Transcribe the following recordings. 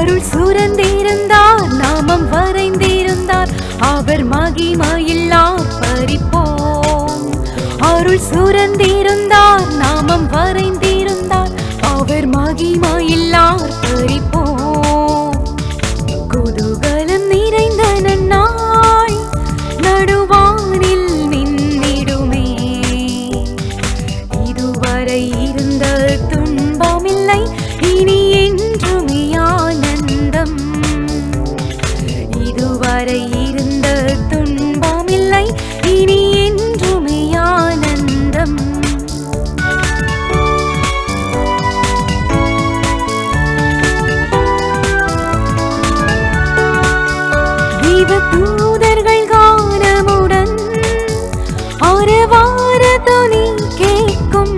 அருள் சுரந்திருந்தார், நாமம் வரைந்திருந்தார், அவர் மகிமையில்லார் பறிப்போம். அருள் சுரந்திருந்தார், நாமம் வரைந்திருந்தார், அவர் மகிமையில்லார் பறிப்போம். குதூகலம் நிறைந்த நன்னாள் நடுவானில் நின்னிடுமே. இதுவரை இருந்த துன்பமில்லை, இனி என்றுமே ஆனந்தம். இதுவரை இருந்த துன்பமில்லை, இனி என்றுமே ஆனந்தம். தூதர்கள் கானமுடன் ஆரவார துணி கேட்கும்.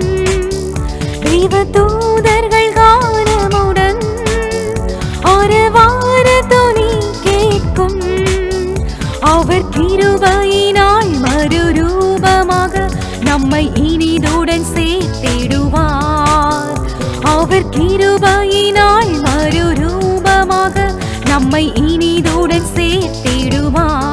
தூதர்கள் கானமுடன் ஆரவார துணி கேட்கும். அவர் கிருபையினால் மறுரூபமாக நம்மை இனிதுடன் சேர்த்திடுவார். அவர் கிருபையினால் மறுரூபமாக நம்மை இனிதுடன் சேர்த்திடுவார்.